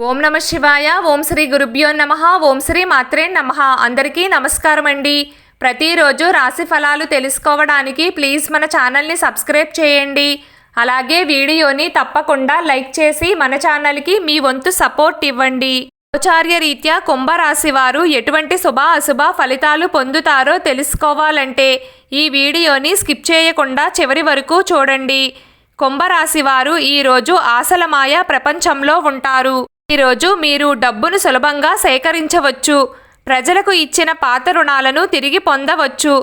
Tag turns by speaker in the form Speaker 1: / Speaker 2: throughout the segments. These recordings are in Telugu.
Speaker 1: ఓం నమ శివాయ. ఓం శ్రీ గురుభ్యో నమః. ఓం శ్రీ మాత్రే నమః. అందరికీ నమస్కారం అండి. ప్రతిరోజు రాశి ఫలాలు తెలుసుకోవడానికి ప్లీజ్ మన ఛానల్ని సబ్స్క్రైబ్ చేయండి. అలాగే వీడియోని తప్పకుండా లైక్ చేసి మన ఛానల్కి మీ వంతు సపోర్ట్ ఇవ్వండి. గోచార్య రీత్యా కుంభరాశి వారు ఎటువంటి శుభ అశుభ ఫలితాలు పొందుతారో తెలుసుకోవాలంటే ఈ వీడియోని స్కిప్ చేయకుండా చివరి వరకు చూడండి. కుంభరాశి వారు ఈరోజు ఆశలమాయ ప్రపంచంలో ఉంటారు. ఈరోజు మీరు డబ్బును సులభంగా సేకరించవచ్చు. ప్రజలకు ఇచ్చిన పాత రుణాలను తిరిగి పొందవచ్చు.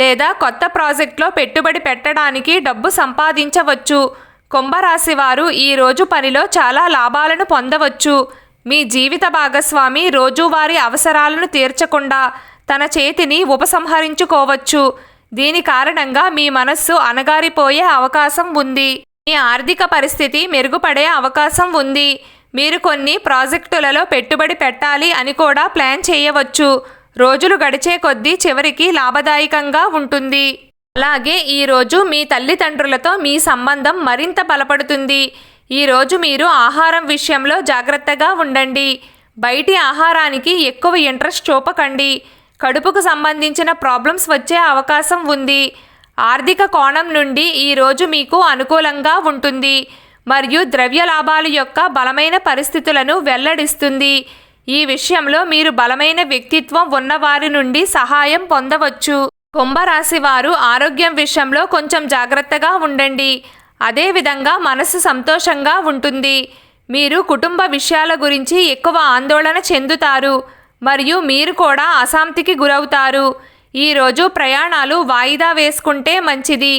Speaker 1: లేదా కొత్త ప్రాజెక్టులో పెట్టుబడి పెట్టడానికి డబ్బు సంపాదించవచ్చు. కుంభరాశి వారు ఈరోజు పనిలో చాలా లాభాలను పొందవచ్చు. మీ జీవిత భాగస్వామి రోజువారీ అవసరాలను తీర్చకుండా తన చేతిని ఉపసంహరించుకోవచ్చు. దీని కారణంగా మీ మనస్సు అణగారిపోయే అవకాశం ఉంది. మీ ఆర్థిక పరిస్థితి మెరుగుపడే అవకాశం ఉంది. మీరు కొన్ని ప్రాజెక్టులలో పెట్టుబడి పెట్టాలి అని కూడా ప్లాన్ చేయవచ్చు. రోజులు గడిచే కొద్దీ చివరికి లాభదాయకంగా ఉంటుంది. అలాగే ఈరోజు మీ తల్లిదండ్రులతో మీ సంబంధం మరింత బలపడుతుంది. ఈరోజు మీరు ఆహారం విషయంలో జాగ్రత్తగా ఉండండి. బయటి ఆహారానికి ఎక్కువ ఇంట్రెస్ట్ చూపకండి. కడుపుకు సంబంధించిన ప్రాబ్లమ్స్ వచ్చే అవకాశం ఉంది. ఆర్థిక కోణం నుండి ఈరోజు మీకు అనుకూలంగా ఉంటుంది మరియు ద్రవ్య లాభాల యొక్క బలమైన పరిస్థితులను వెల్లడిస్తుంది. ఈ విషయంలో మీరు బలమైన వ్యక్తిత్వం ఉన్నవారి నుండి సహాయం పొందవచ్చు. కుంభరాశి వారు ఆరోగ్యం విషయంలో కొంచెం జాగ్రత్తగా ఉండండి. అదేవిధంగా మనసు సంతోషంగా ఉంటుంది. మీరు కుటుంబ విషయాల గురించి ఎక్కువ ఆందోళన చెందుతారు మరియు మీరు కూడా అశాంతికి గురవుతారు. ఈరోజు ప్రయాణాలు వాయిదా వేసుకుంటే మంచిది.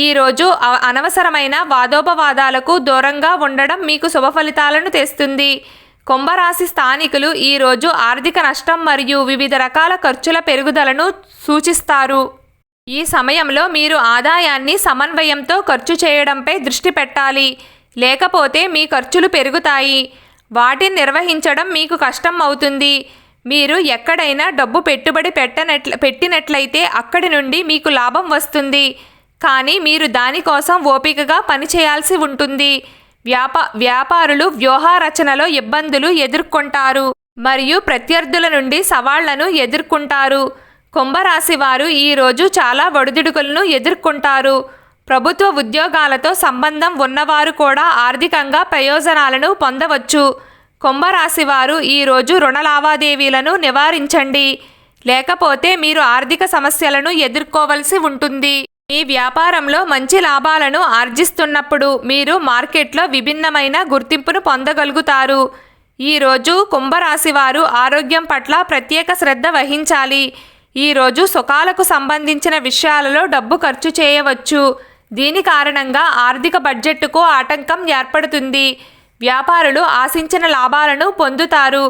Speaker 1: ఈరోజు అనవసరమైన వాదోపవాదాలకు దూరంగా ఉండడం మీకు శుభ ఫలితాలను తెస్తుంది. కుంభరాశి స్థానికులు ఈరోజు ఆర్థిక నష్టం మరియు వివిధ రకాల ఖర్చుల పెరుగుదలను సూచిస్తారు. ఈ సమయంలో మీరు ఆదాయాన్ని సమన్వయంతో ఖర్చు చేయడంపై దృష్టి పెట్టాలి. లేకపోతే మీ ఖర్చులు పెరుగుతాయి. వాటిని నిర్వహించడం మీకు కష్టం అవుతుంది. మీరు ఎక్కడైనా డబ్బు పెట్టుబడి పెట్టినట్లయితే అక్కడి నుండి మీకు లాభం వస్తుంది. కానీ మీరు దానికోసం ఓపికగా పనిచేయాల్సి ఉంటుంది. వ్యాపారులు వ్యూహ రచనలో ఇబ్బందులు ఎదుర్కొంటారు మరియు ప్రత్యర్థుల నుండి సవాళ్లను ఎదుర్కొంటారు. కుంభరాశి వారు ఈరోజు చాలా ఒడిదుడుకులను ఎదుర్కొంటారు. ప్రభుత్వ ఉద్యోగాలతో సంబంధం ఉన్నవారు కూడా ఆర్థికంగా ప్రయోజనాలను పొందవచ్చు. కుంభరాశి వారు ఈరోజు రుణ లావాదేవీలను నివారించండి. లేకపోతే మీరు ఆర్థిక సమస్యలను ఎదుర్కోవలసి ఉంటుంది. మీ వ్యాపారంలో మంచి లాభాలను ఆర్జిస్తున్నప్పుడు మీరు మార్కెట్లో విభిన్నమైన గుర్తింపును పొందగలుగుతారు. ఈరోజు కుంభరాశి వారు ఆరోగ్యం పట్ల ప్రత్యేక శ్రద్ధ వహించాలి. ఈరోజు సుఖాలకు సంబంధించిన విషయాలలో డబ్బు ఖర్చు చేయవచ్చు. దీని కారణంగా ఆర్థిక బడ్జెట్కు ఆటంకం ఏర్పడుతుంది. వ్యాపారులు ఆశించిన లాభాలను పొందుతారు.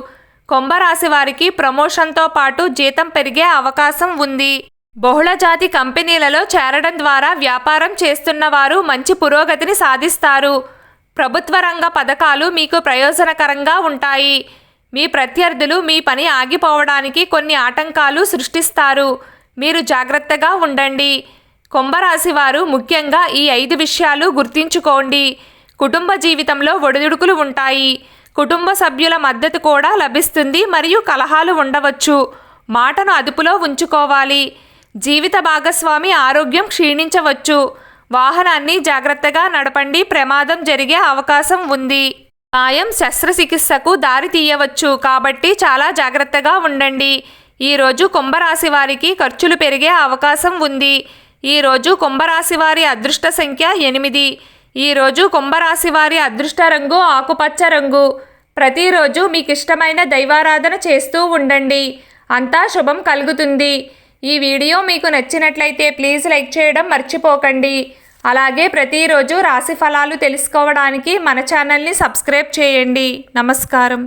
Speaker 1: కుంభరాశి వారికి ప్రమోషన్తో పాటు జీతం పెరిగే అవకాశం ఉంది. బహుళజాతి కంపెనీలలో చేరడం ద్వారా వ్యాపారం చేస్తున్న వారు మంచి పురోగతిని సాధిస్తారు. ప్రభుత్వ రంగ పథకాలు మీకు ప్రయోజనకరంగా ఉంటాయి. మీ ప్రత్యర్థులు మీ పని ఆగిపోవడానికి కొన్ని ఆటంకాలు సృష్టిస్తారు. మీరు జాగ్రత్తగా ఉండండి. కుంభరాశి వారు ముఖ్యంగా ఈ 5 విషయాలు గుర్తుంచుకోండి. కుటుంబ జీవితంలో ఒడిదుడుకులు ఉంటాయి. కుటుంబ సభ్యుల మద్దతు కూడా లభిస్తుంది మరియు కలహాలు ఉండవచ్చు. మాటను అదుపులో ఉంచుకోవాలి. జీవిత భాగస్వామి ఆరోగ్యం క్షీణించవచ్చు. వాహనాన్ని జాగ్రత్తగా నడపండి. ప్రమాదం జరిగే అవకాశం ఉంది. గాయం శస్త్రచికిత్సకు దారి తీయవచ్చు కాబట్టి చాలా జాగ్రత్తగా ఉండండి. ఈరోజు కుంభరాశి వారికి ఖర్చులు పెరిగే అవకాశం ఉంది. ఈరోజు కుంభరాశి వారి అదృష్ట సంఖ్య 8. ఈరోజు కుంభరాశి వారి అదృష్ట రంగు ఆకుపచ్చ రంగు. ప్రతిరోజు మీకు ఇష్టమైన దైవారాధన చేస్తూ ఉండండి. అంతా శుభం కలుగుతుంది. ఈ వీడియో మీకు నచ్చినట్లయితే ప్లీజ్ లైక్ చేయడం మర్చిపోకండి. అలాగే ప్రతిరోజు రాశి ఫలాలు తెలుసుకోవడానికి మన ఛానల్ని సబ్స్క్రైబ్ చేయండి. నమస్కారం.